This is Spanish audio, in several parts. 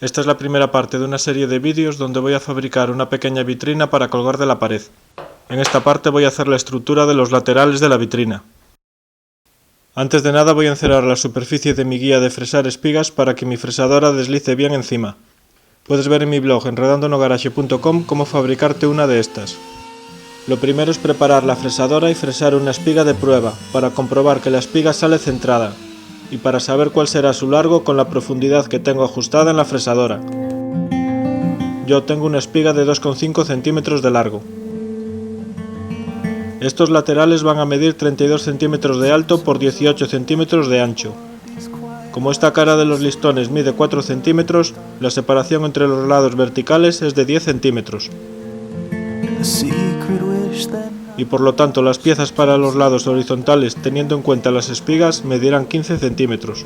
Esta es la primera parte de una serie de vídeos donde voy a fabricar una pequeña vitrina para colgar de la pared. En esta parte voy a hacer la estructura de los laterales de la vitrina. Antes de nada voy a encerar la superficie de mi guía de fresar espigas para que mi fresadora deslice bien encima. Puedes ver en mi blog enredandonogaraje.com cómo fabricarte una de estas. Lo primero es preparar la fresadora y fresar una espiga de prueba para comprobar que la espiga sale centrada y para saber cuál será su largo con la profundidad que tengo ajustada en la fresadora. Yo tengo una espiga de 2,5 centímetros de largo. Estos laterales van a medir 32 centímetros de alto por 18 centímetros de ancho. Como esta cara de los listones mide 4 centímetros, la separación entre los lados verticales es de 10 centímetros. Y por lo tanto las piezas para los lados horizontales, teniendo en cuenta las espigas, medirán 15 centímetros.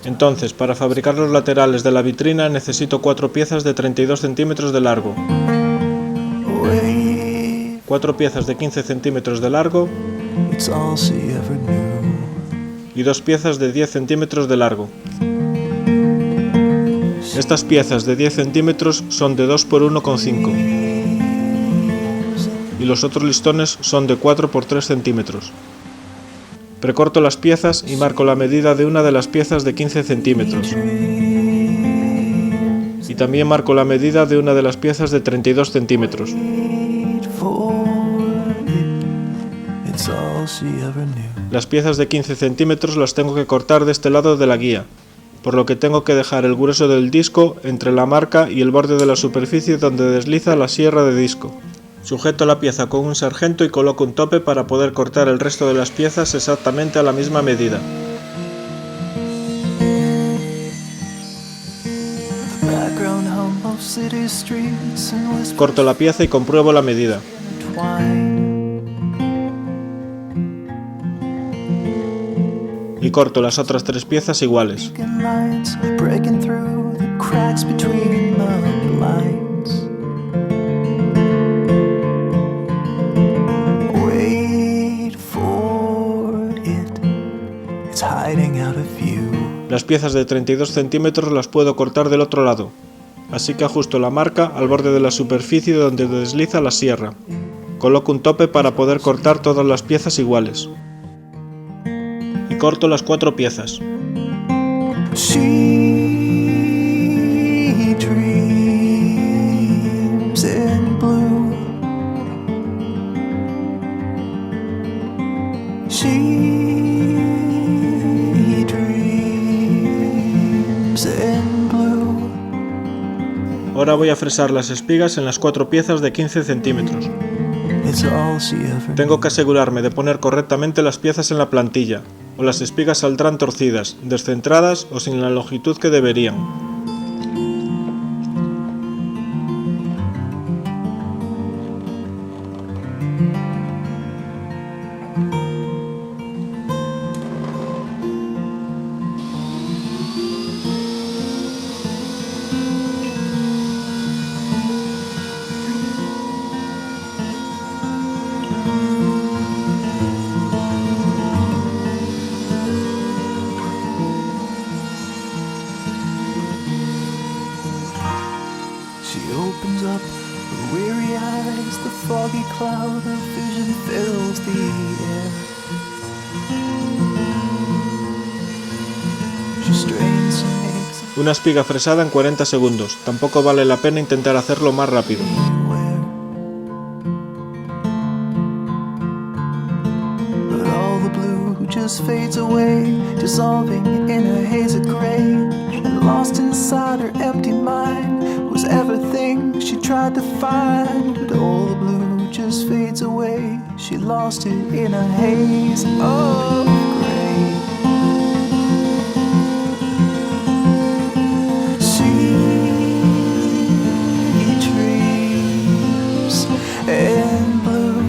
Entonces, para fabricar los laterales de la vitrina necesito 4 piezas de 32 centímetros de largo, 4 piezas de 15 centímetros de largo y 2 piezas de 10 centímetros de largo. Estas piezas de 10 centímetros son de 2 por 1,5 y los otros listones son de 4 por 3 centímetros. Precorto las piezas y marco la medida de una de las piezas de 15 centímetros. Y también marco la medida de una de las piezas de 32 centímetros. Las piezas de 15 centímetros las tengo que cortar de este lado de la guía, por lo que tengo que dejar el grueso del disco entre la marca y el borde de la superficie donde desliza la sierra de disco. Sujeto la pieza con un sargento y coloco un tope para poder cortar el resto de las piezas exactamente a la misma medida. Corto la pieza y compruebo la medida. Y corto las otras 3 piezas iguales. Las piezas de 32 centímetros las puedo cortar del otro lado, así que ajusto la marca al borde de la superficie donde desliza la sierra. Coloco un tope para poder cortar todas las piezas iguales. Y corto las 4 piezas. Ahora voy a fresar las espigas en las 4 piezas de 15 centímetros. Tengo que asegurarme de poner correctamente las piezas en la plantilla, o las espigas saldrán torcidas, descentradas o sin la longitud que deberían. Opens up her weary eyes, the foggy cloud of vision fills the air. She strains and makes Una espiga fresada en 40 segundos. Tampoco vale la pena intentar hacerlo más rápido. But all the blue just fades away, dissolving in a haze of gray. And lost inside her empty mind was everything she tried to find. But all the blue just fades away. She lost it in a haze of gray. Sea dreams and blue.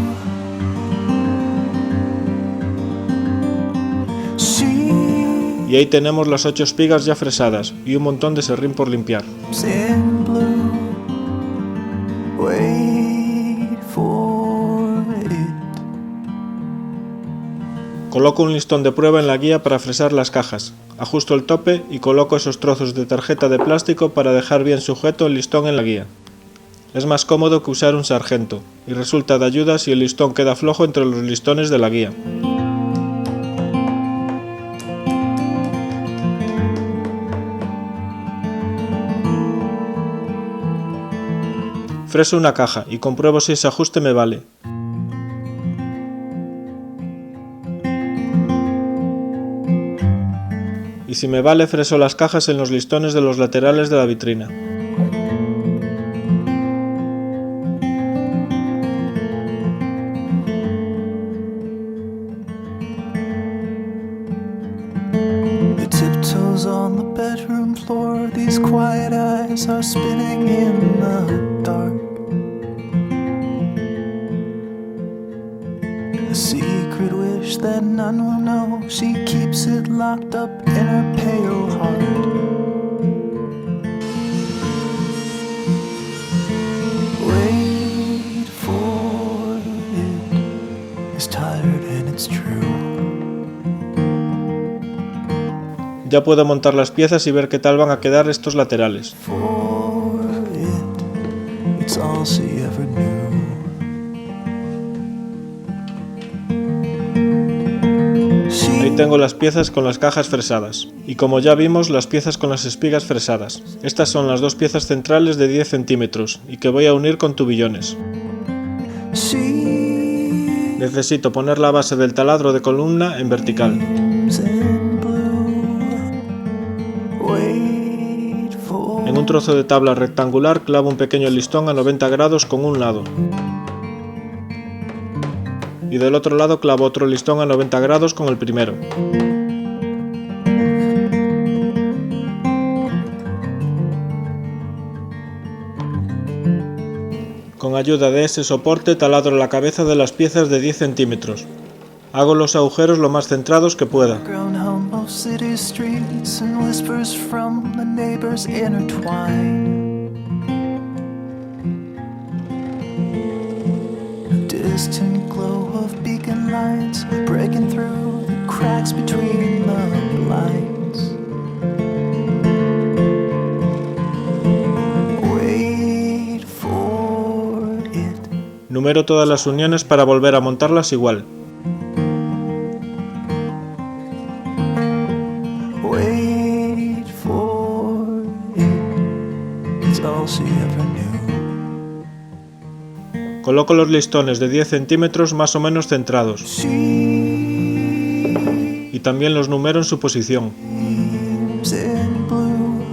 Y ahí tenemos las 8 espigas ya fresadas y un montón de serrín por limpiar. Coloco un listón de prueba en la guía para fresar las cajas, ajusto el tope y coloco esos trozos de tarjeta de plástico para dejar bien sujeto el listón en la guía. Es más cómodo que usar un sargento, y resulta de ayuda si el listón queda flojo entre los listones de la guía. Freso una caja y compruebo si ese ajuste me vale. Y si me vale, freso las cajas en los listones de los laterales de la vitrina. The tiptoes on the bedroom floor, these quiet eyes are spinning in the dark. A secret wish that none will know, she keeps it locked up in her pale heart. Wait for it, it's tired and it's true. Ya puedo montar las piezas y ver qué tal van a quedar estos laterales. For it, it's all she ever knew. Ahí tengo las piezas con las cajas fresadas. Y como ya vimos, las piezas con las espigas fresadas. Estas son las dos piezas centrales de 10 centímetros y que voy a unir con tubillones. She Necesito poner la base del taladro de columna en vertical. lives in blue. Wait for En un trozo de tabla rectangular clavo un pequeño listón a 90 grados con un lado. Y del otro lado clavo otro listón a 90 grados con el primero. Con ayuda de ese soporte taladro la cabeza de las piezas de 10 centímetros. Hago los agujeros lo más centrados que pueda. background hum of city streets and whispers from the neighbors intertwine. A distant glow of beacon lights breaking through the cracks between the blinds. Wait for it. Numero todas las uniones para volver a montarlas igual. Wait for it. It's all she ever knew. Coloco los listones de 10 centímetros más o menos centrados. She Y también los numero en su posición. lives in blue.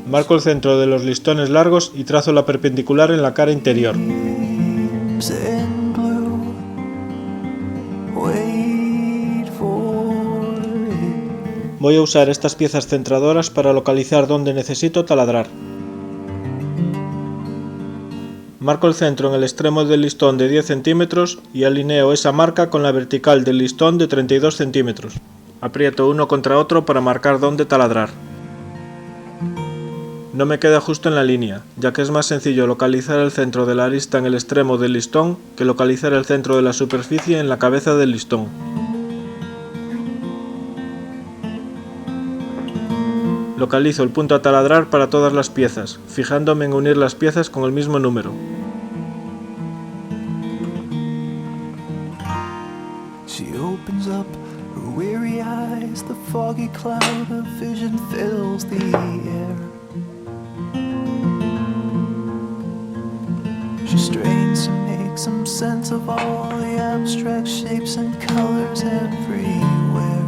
Marco el centro de los listones largos y trazo la perpendicular en la cara interior. Lives in blue. Wait for it. Voy a usar estas piezas centradoras para localizar dónde necesito taladrar. Marco el centro en el extremo del listón de 10 centímetros y alineo esa marca con la vertical del listón de 32 centímetros. Aprieto uno contra otro para marcar dónde taladrar. No me queda justo en la línea, ya que es más sencillo localizar el centro de la arista en el extremo del listón que localizar el centro de la superficie en la cabeza del listón. Localizo el punto a taladrar para todas las piezas, fijándome en unir las piezas con el mismo número. She opens up her weary eyes, the foggy cloud of vision fills the air. She strains to make some sense of all the abstract shapes and colors everywhere.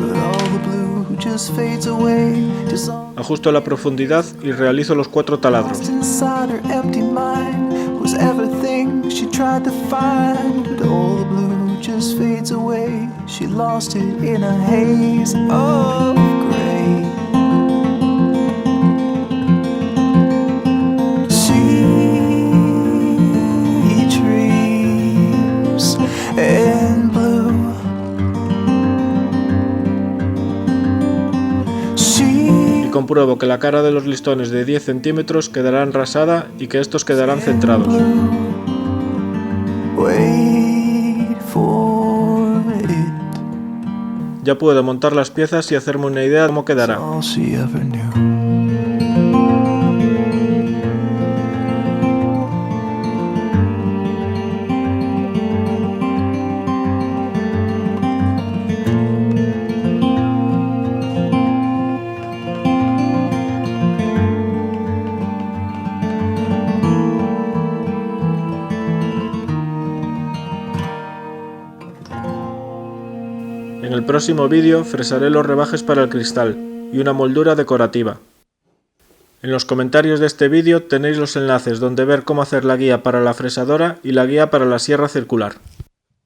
But all the blue just fades away, dissolved Ajusto la profundidad y realizo los 4 taladros. inside her empty mind was everything she tried to find. But all the blue just fades away, she lost it in a haze of gray. She dreams in blue. compruebo que la cara de los listones de 10 centímetros quedará enrasada y que estos quedarán centrados. Wait for it. Ya puedo montar las piezas y hacerme una idea de cómo quedará. All she ever knew. En el próximo vídeo fresaré los rebajes para el cristal y una moldura decorativa. En los comentarios de este vídeo tenéis los enlaces donde ver cómo hacer la guía para la fresadora y la guía para la sierra circular.